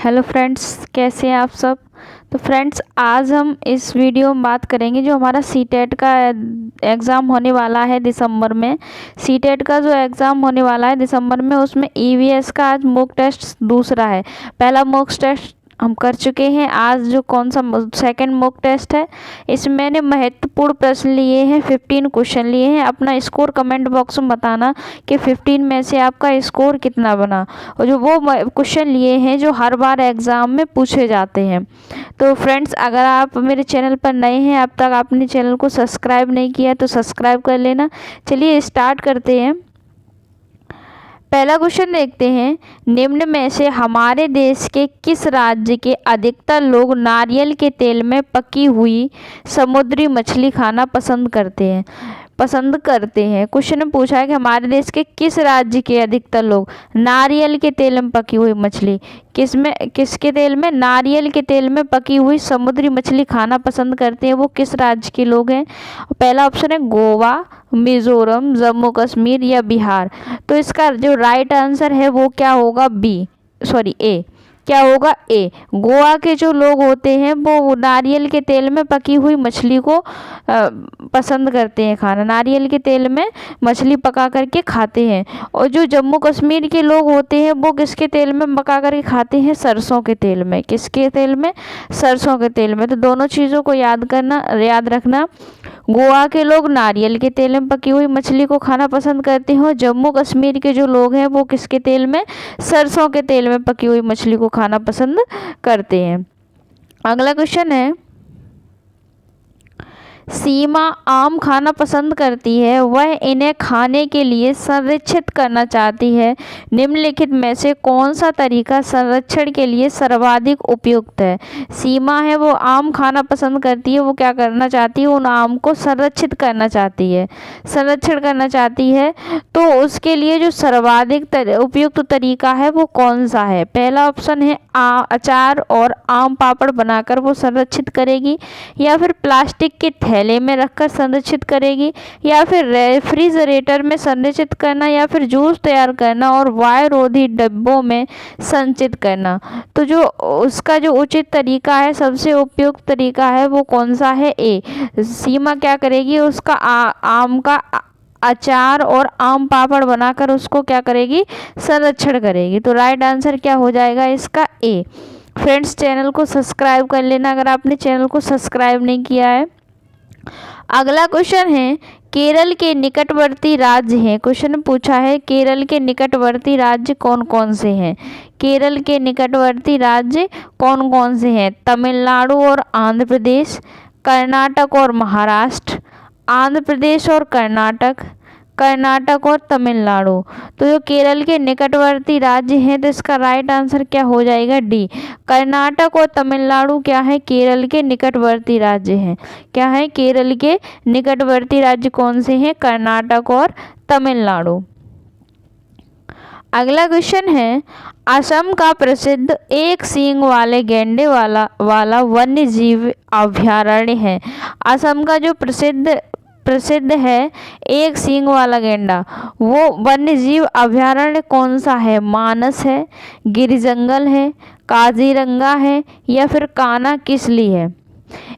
Hello friends, कैसे हैं आप सब। तो फ्रेंड्स, आज हम इस वीडियो में बात करेंगे जो हमारा सीटेट का एग्ज़ाम होने वाला है दिसंबर में। सीटेट का जो एग्ज़ाम होने वाला है दिसंबर में, उसमें ईवीएस का आज मॉक टेस्ट दूसरा है। पहला मॉक टेस्ट हम कर चुके हैं। आज जो कौन सा सेकंड मॉक टेस्ट है, इसमें मैंने महत्वपूर्ण प्रश्न लिए हैं, 15 क्वेश्चन लिए हैं। अपना स्कोर कमेंट बॉक्स में बताना कि 15 में से आपका स्कोर कितना बना, और जो वो क्वेश्चन लिए हैं जो हर बार एग्ज़ाम में पूछे जाते हैं। तो फ्रेंड्स, अगर आप मेरे चैनल पर नए हैं, अब तक आपने चैनल को सब्सक्राइब नहीं किया तो सब्सक्राइब कर लेना। चलिए स्टार्ट करते हैं। पहला क्वेश्चन देखते हैं। निम्न में से हमारे देश के किस राज्य के अधिकतर लोग नारियल के तेल में पकी हुई समुद्री मछली खाना पसंद करते हैं। क्वेश्चन में पूछा है कि हमारे देश के किस राज्य के अधिकतर लोग नारियल के तेल में पकी हुई मछली, किसके तेल में, नारियल के तेल में पकी हुई समुद्री मछली खाना पसंद करते हैं, वो किस राज्य के लोग हैं। पहला ऑप्शन है गोवा, मिजोरम, जम्मू कश्मीर या बिहार। तो इसका जो राइट आंसर है वो क्या होगा, ए। क्या होगा, ए। गोवा के जो लोग होते हैं वो नारियल के तेल में पकी हुई मछली को पसंद करते हैं खाना, नारियल के तेल में मछली पका करके खाते हैं। और जो जम्मू कश्मीर के लोग होते हैं वो किसके तेल में पका करके खाते हैं, सरसों के तेल में। किसके तेल में, सरसों के तेल में। तो दोनों चीज़ों को याद रखना। गोवा के लोग नारियल के तेल में पकी हुई मछली को खाना पसंद करते हैं, और जम्मू कश्मीर के जो लोग हैं वो किसके तेल में, सरसों के तेल में पकी हुई मछली को खाना पसंद करते हैं। अगला क्वेश्चन है। सीमा आम खाना पसंद करती है, वह इन्हें खाने के लिए संरक्षित करना चाहती है। निम्नलिखित में से कौन सा तरीका संरक्षण के लिए सर्वाधिक उपयुक्त है। सीमा है, वो आम खाना पसंद करती है, वो क्या करना चाहती है, उन आम को संरक्षित करना चाहती है, संरक्षण करना चाहती है। तो उसके लिए जो सर्वाधिक उपयुक्त तरीका है वो कौन सा है। पहला ऑप्शन है अचार और आम पापड़ बनाकर वो संरक्षित करेगी, या फिर प्लास्टिक के थैले में रखकर संरक्षित करेगी, या फिर रेफ्रिजरेटर में संरक्षित करना, या फिर जूस तैयार करना और वायुरोधी डिब्बों में संचित करना। तो जो उसका जो उचित तरीका है, सबसे उपयुक्त तरीका है, वो कौन सा है, ए। सीमा क्या करेगी, उसका आम का अचार और आम पापड़ बनाकर उसको क्या करेगी, संरक्षण करेगी। तो राइट आंसर क्या हो जाएगा इसका, ए। फ्रेंड्स, चैनल को सब्सक्राइब कर लेना अगर आपने चैनल को सब्सक्राइब नहीं किया है। अगला क्वेश्चन है, केरल के निकटवर्ती राज्य हैं। क्वेश्चन में पूछा है केरल के निकटवर्ती राज्य कौन कौन से हैं। केरल के निकटवर्ती राज्य कौन कौन से हैं। तमिलनाडु और आंध्र प्रदेश, कर्नाटक और महाराष्ट्र, आंध्र प्रदेश और कर्नाटक, कर्नाटक और तमिलनाडु। तो जो केरल के निकटवर्ती राज्य हैं, तो इसका राइट आंसर क्या हो जाएगा, डी। कर्नाटक और तमिलनाडु क्या है, केरल के निकटवर्ती राज्य हैं। क्या है, केरल के निकटवर्ती राज्य कौन से हैं, कर्नाटक और तमिलनाडु। अगला क्वेश्चन है। असम का प्रसिद्ध एक सींग वाले गैंडे वाला वन्य जीव अभयारण्य है। असम का जो प्रसिद्ध है एक सींग वाला गैंडा, वो वन्य जीव अभयारण्य कौन सा है। मानस है, गिर जंगल है, काजीरंगा है, या फिर कान्हा किसली है।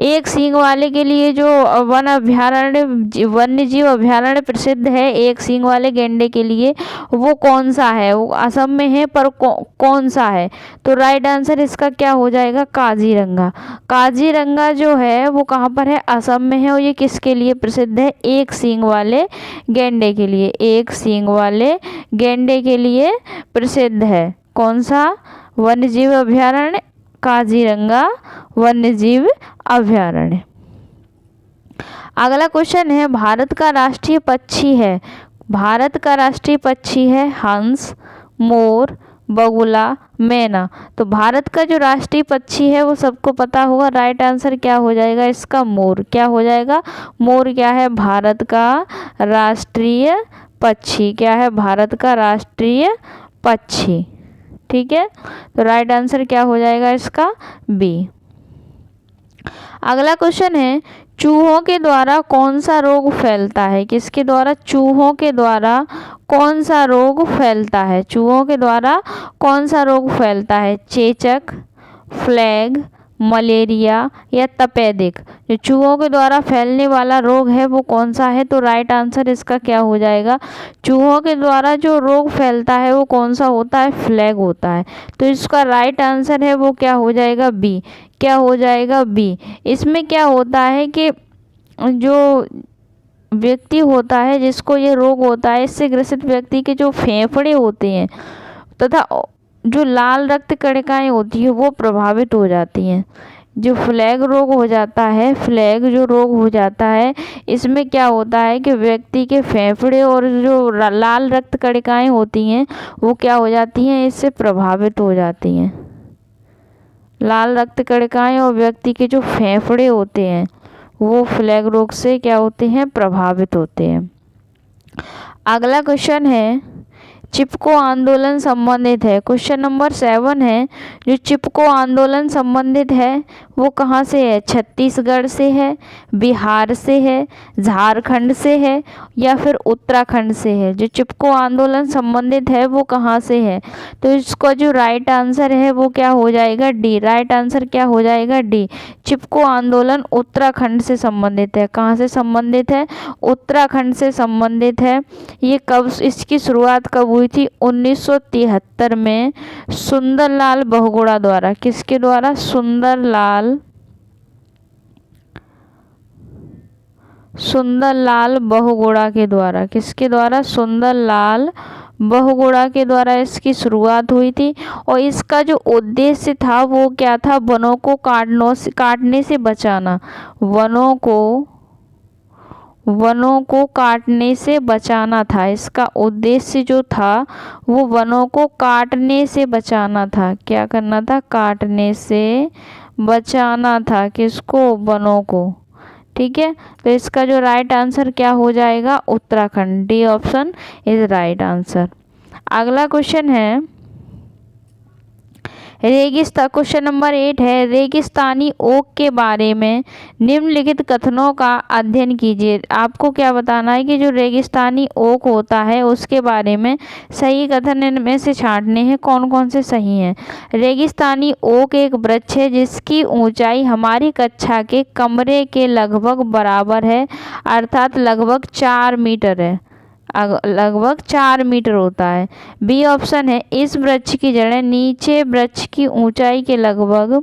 एक सींग वाले के लिए जो वन्य जीव अभयारण्य प्रसिद्ध है एक सींग वाले गैंडे के लिए, वो कौन सा है, वो असम में है, पर कौन सा है। तो राइट आंसर इसका क्या हो जाएगा, काजीरंगा। काजीरंगा जो है वो कहाँ पर है, असम में है, और ये किसके लिए प्रसिद्ध है, एक सींग वाले गैंडे के लिए। एक सींग वाले गैंडे के लिए प्रसिद्ध है कौन सा वन्य जीव अभयारण्य, काजीरंगा वन्यजीव अभयारण्य। अगला क्वेश्चन है। भारत का राष्ट्रीय पक्षी है, भारत का राष्ट्रीय पक्षी है हंस, मोर, बगुला, मैना। तो भारत का जो राष्ट्रीय पक्षी है वो सबको पता होगा। राइट आंसर क्या हो जाएगा इसका, मोर। क्या हो जाएगा, मोर क्या है, भारत का राष्ट्रीय पक्षी। क्या है, भारत का राष्ट्रीय पक्षी। ठीक है, तो राइट आंसर क्या हो जाएगा इसका, बी। अगला क्वेश्चन है। चूहों के द्वारा कौन सा रोग फैलता है? किसके द्वारा? चूहों के द्वारा कौन सा रोग फैलता है? चूहों के द्वारा कौन सा रोग फैलता है? चेचक, फ्लैग, मलेरिया या तपेदिक? जो चूहों के द्वारा फैलने वाला रोग है वो कौन सा है? तो राइट आंसर इसका क्या हो जाएगा? चूहों के द्वारा जो रोग फैलता है वो कौन सा होता है? फ्लैग होता है। तो इसका राइट आंसर है वो क्या हो जाएगा? बी। क्या हो जाएगा? बी। इसमें क्या होता है कि जो व्यक्ति होता है जिसको ये रोग होता है, इससे ग्रसित व्यक्ति के जो फेफड़े होते हैं तथा जो लाल रक्त कणिकाएं होती है वो प्रभावित हो जाती हैं। जो फ्लैग रोग हो जाता है, फ्लैग जो रोग हो जाता है, इसमें क्या होता है कि व्यक्ति के फेफड़े और जो लाल रक्त कणिकाएं होती हैं वो क्या हो जाती हैं? इससे प्रभावित हो जाती हैं। लाल रक्त कणिकाएं और व्यक्ति के जो फेफड़े होते हैं वो फ्लैग रोग से क्या होते हैं? प्रभावित होते हैं। अगला क्वेश्चन है चिपको आंदोलन संबंधित है। क्वेश्चन नंबर 7 है, जो चिपको आंदोलन संबंधित है वो कहाँ से है? छत्तीसगढ़ से है, बिहार से है, झारखंड से है या फिर उत्तराखंड से है? जो चिपको आंदोलन संबंधित है वो कहाँ से है? तो इसका जो राइट आंसर है वो क्या हो जाएगा? डी। राइट आंसर क्या हो जाएगा? डी। चिपको आंदोलन उत्तराखंड से संबंधित है। कहाँ से संबंधित है? उत्तराखंड से संबंधित है। ये कब, इसकी शुरुआत कब हुई थी? 1973 में सुंदरलाल बहुगुणा द्वारा। किसके द्वारा? सुंदरलाल बहुगुणा के द्वारा। किसके द्वारा? सुंदरलाल बहुगुणा के द्वारा इसकी शुरुआत हुई थी। और इसका जो उद्देश्य था वो क्या था? वनों को काटने से बचाना। वनों को काटने से बचाना था। इसका उद्देश्य जो था वो वनों को काटने से बचाना था। क्या करना था? काटने से बचाना था। किसको? वनों को। ठीक है, तो इसका जो राइट आंसर क्या हो जाएगा? Uttarakhand. D option is right answer. अगला क्वेश्चन है रेगिस्तान। क्वेश्चन नंबर 8 है, रेगिस्तानी ओक के बारे में निम्नलिखित कथनों का अध्ययन कीजिए। आपको क्या बताना है कि जो रेगिस्तानी ओक होता है उसके बारे में सही कथन इनमें से छांटने हैं। कौन कौन से सही हैं? रेगिस्तानी ओक एक वृक्ष है जिसकी ऊंचाई हमारी कक्षा के कमरे के लगभग बराबर है, अर्थात लगभग 4 मीटर है। लगभग 4 मीटर होता है। बी ऑप्शन है, इस वृक्ष की जड़ें नीचे वृक्ष की ऊंचाई के लगभग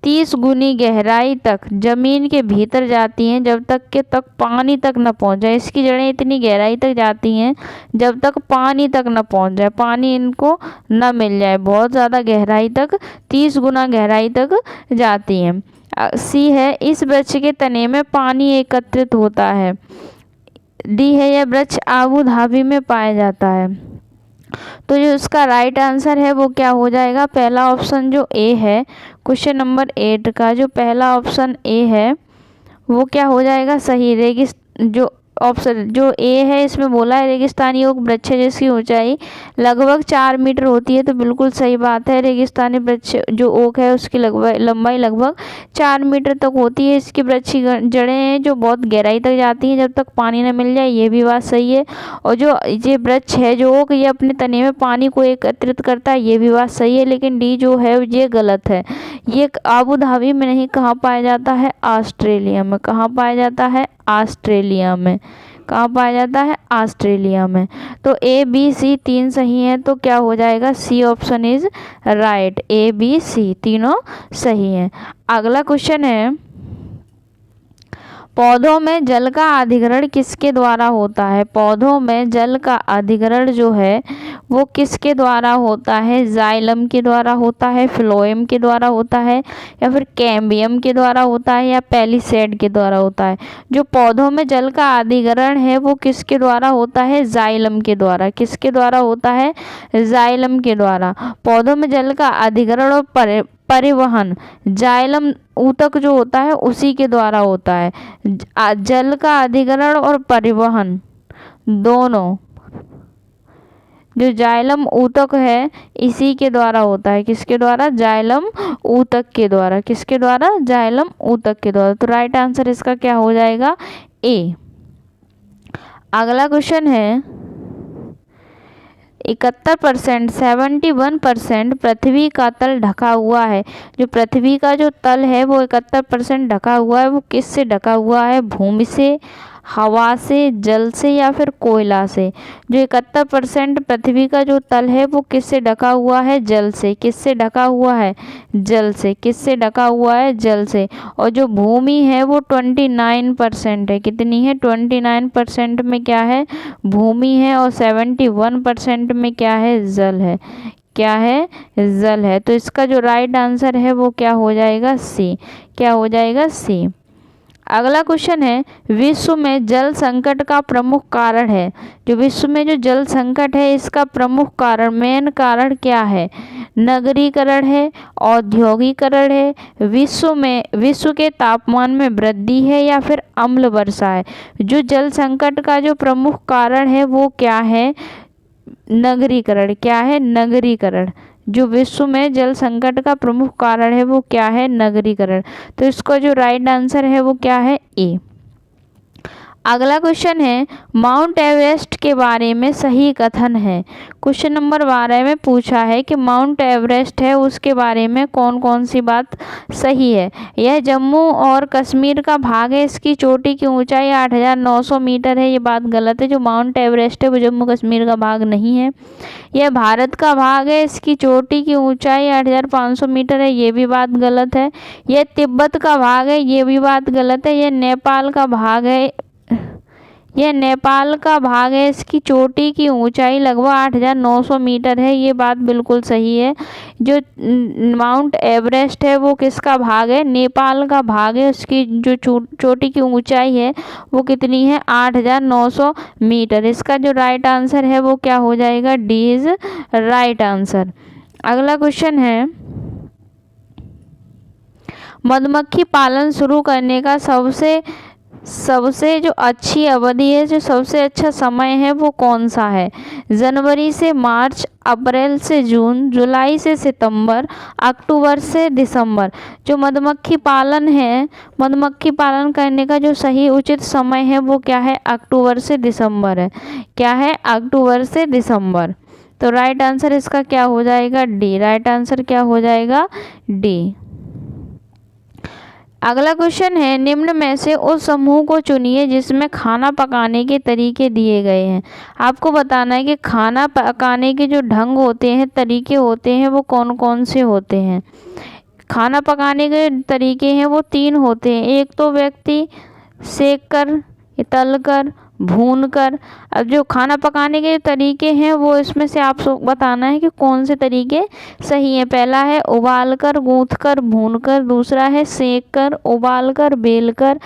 30 गुनी गहराई तक जमीन के भीतर जाती हैं जब तक के पानी तक न पहुंच जाए। इसकी जड़ें इतनी गहराई तक जाती हैं जब तक पानी तक न पहुंच जाए, पानी इनको न मिल जाए, बहुत ज़्यादा गहराई तक, 30 गुना गहराई तक जाती हैं। सी है, इस वृक्ष के तने में पानी एकत्रित होता है। डी है, यह वृक्ष आबू धाबी में पाया जाता है। तो जो इसका राइट आंसर है वो क्या हो जाएगा? पहला ऑप्शन जो ए है क्वेश्चन नंबर 8 का, जो पहला ऑप्शन ए है वो क्या हो जाएगा? सही। जो ऑप्शन जो ए है इसमें बोला है रेगिस्तानी ओक वृक्ष है जिसकी ऊंचाई लगभग 4 मीटर होती है, तो बिल्कुल सही बात है। रेगिस्तानी वृक्ष जो ओक है उसकी लंबाई लगभग 4 मीटर तक होती है। इसकी वृक्ष की जड़ें हैं जो बहुत गहराई तक जाती हैं जब तक पानी न मिल जाए, ये भी बात सही है। और जो ये वृक्ष है जो ओक, ये अपने तने में पानी को एकत्रित करता है, ये भी बात सही है। लेकिन डी जो है ये गलत है। ये आबू धाबी में नहीं, कहाँ पाया जाता है? ऑस्ट्रेलिया में। कहाँ पाया जाता है? ऑस्ट्रेलिया में। कहाँ पाया जाता है? ऑस्ट्रेलिया में। तो ए बी सी 3 सही हैं, तो क्या हो जाएगा? C option is right. A B C तीनों सही हैं। अगला क्वेश्चन है, पौधों में जल का अधिग्रहण किसके द्वारा होता है? पौधों में जल का अधिग्रहण जो है वो किसके द्वारा होता है? जाइलम के द्वारा होता है, फ्लोएम के द्वारा होता है या फिर कैम्बियम के द्वारा होता है या पेलिसेड के द्वारा होता है? जो पौधों में जल का अधिग्रहण है वो किसके द्वारा होता है? जाइलम के द्वारा। किसके द्वारा होता है? जाइलम के द्वारा। पौधों में जल का अधिग्रहण और परिवहन जाइलम ऊतक जो होता है उसी के द्वारा होता है। जल का अधिग्रहण और परिवहन दोनों जो जाइलम ऊतक है इसी के द्वारा होता है। किसके द्वारा? जाइलम ऊतक के द्वारा। किसके द्वारा? जाइलम ऊतक के द्वारा। तो राइट आंसर इसका क्या हो जाएगा? ए। अगला क्वेश्चन है 71%, 71% पृथ्वी का तल ढका हुआ है। जो पृथ्वी का जो तल है वो 71% ढका हुआ है, वो किससे ढका हुआ है? भूमि से, हवा से, जल से या फिर कोयला से। जो 71% पृथ्वी का जो तल है वो किससे ढका हुआ है? जल से। किससे ढका हुआ है? जल से। किससे ढका हुआ है? जल से। और जो भूमि है वो 29% है। कितनी है? 29% में क्या है? भूमि है। और 71% में क्या है? जल है। क्या है? जल है। तो इसका जो राइट आंसर है वो क्या हो जाएगा? सी। क्या हो जाएगा? सी। अगला क्वेश्चन है विश्व में जल संकट का प्रमुख कारण है। जो विश्व में जो जल संकट है इसका प्रमुख कारण, मेन कारण क्या है? नगरीकरण है, औद्योगिकरण है, विश्व के तापमान में वृद्धि है या फिर अम्ल वर्षा है। जो जल संकट का जो प्रमुख कारण है वो क्या है? नगरीकरण। क्या है? नगरीकरण। जो विश्व में जल संकट का प्रमुख कारण है वो क्या है? नगरीकरण। तो इसका जो राइट आंसर है वो क्या है? ए। अगला क्वेश्चन है माउंट एवरेस्ट के बारे में सही कथन है। क्वेश्चन नंबर 12 में पूछा है कि माउंट एवरेस्ट है उसके बारे में कौन कौन सी बात सही है। यह जम्मू और कश्मीर का भाग है, इसकी चोटी की ऊंचाई 8,900 मीटर है। ये बात गलत है। जो माउंट एवरेस्ट है वो जम्मू कश्मीर का भाग नहीं है। यह भारत का भाग है, इसकी चोटी की ऊंचाई 8,500 मीटर है। ये भी बात गलत है। यह तिब्बत का भाग है। ये भी बात गलत है। यह नेपाल का भाग है। यह नेपाल का भाग है, इसकी चोटी की ऊंचाई लगभग 8,900 मीटर है। ये बात बिल्कुल सही है। जो माउंट एवरेस्ट है वो किसका भाग है? नेपाल का भाग है। उसकी जो चोटी की ऊंचाई है वो कितनी है? 8,900 मीटर। इसका जो राइट आंसर है वो क्या हो जाएगा? D is right answer. अगला क्वेश्चन है मधुमक्खी पालन शुरू करने का सबसे जो अच्छी अवधि है, जो सबसे अच्छा समय है वो कौन सा है? जनवरी से मार्च, अप्रैल से जून, जुलाई से सितंबर, अक्टूबर से दिसंबर। जो मधुमक्खी पालन है, मधुमक्खी पालन करने का जो सही उचित समय है वो क्या है? अक्टूबर से दिसंबर है। क्या है? अक्टूबर से दिसंबर। तो राइट आंसर इसका क्या हो जाएगा? डी। राइट आंसर क्या हो जाएगा? डी। अगला क्वेश्चन है निम्न में से उस समूह को चुनिए जिसमें खाना पकाने के तरीके दिए गए हैं। आपको बताना है कि खाना पकाने के जो ढंग होते हैं, तरीके होते हैं, वो कौन कौन से होते हैं। खाना पकाने के तरीके हैं वो 3 होते हैं। एक तो व्यक्ति सेक कर, तल कर, भून कर। अब जो खाना पकाने के तरीके हैं वो इसमें से आप बताना है कि कौन से तरीके सही हैं। पहला है उबाल कर, गूँथ कर, भून कर। दूसरा है सेक कर, उबाल कर, बेल कर।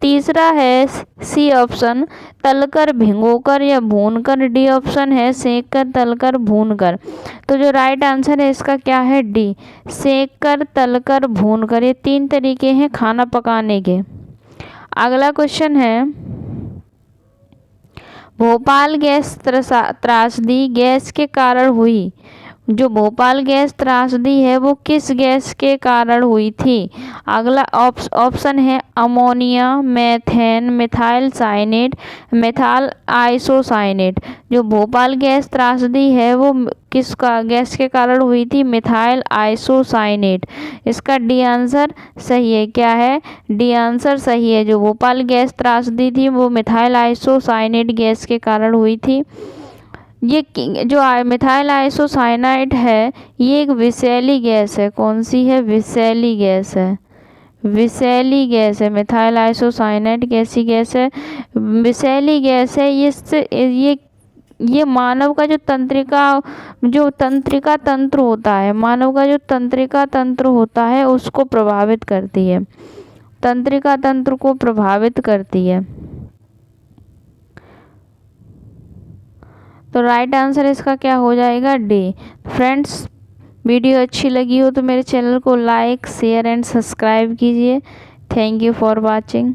तीसरा है सी ऑप्शन तल कर, भिगो कर या भून कर। डी ऑप्शन है सेक कर, तल कर, भून कर। तो जो राइट आंसर है इसका क्या है? डी। सेक कर, तल कर, भून कर। ये 3 तरीके हैं खाना पकाने के। अगला क्वेश्चन है भोपाल गैस त्रासदी गैस के कारण हुई। जो भोपाल गैस त्रासदी है वो किस गैस के कारण हुई थी? अगला ऑप्शन है ammonia, methane, methyl cyanate, methyl isocyanate. जो भोपाल गैस त्रासदी है वो किसका गैस के कारण हुई थी? Methyl isocyanate. इसका डी आंसर सही है। क्या है? डी आंसर सही है। जो भोपाल गैस त्रासदी थी वो मिथाइल आइसोसाइनेट गैस के कारण हुई थी। ये जो मिथाइल आइसोसाइनाइड है ये एक विषैली गैस है। कौन सी है? विषैली गैस है। विषैली गैस है। मिथाइल आइसोसाइनाइड कैसी गैस है? विषैली गैस है। ये मानव का जो तंत्रिका तंत्र होता है, मानव का जो तंत्रिका तंत्र होता है उसको प्रभावित करती है। तंत्रिका तंत्र को प्रभावित करती है। तो राइट आंसर इसका क्या हो जाएगा? डी। फ्रेंड्स, वीडियो अच्छी लगी हो तो मेरे चैनल को लाइक, शेयर एंड सब्सक्राइब कीजिए। Thank you for watching.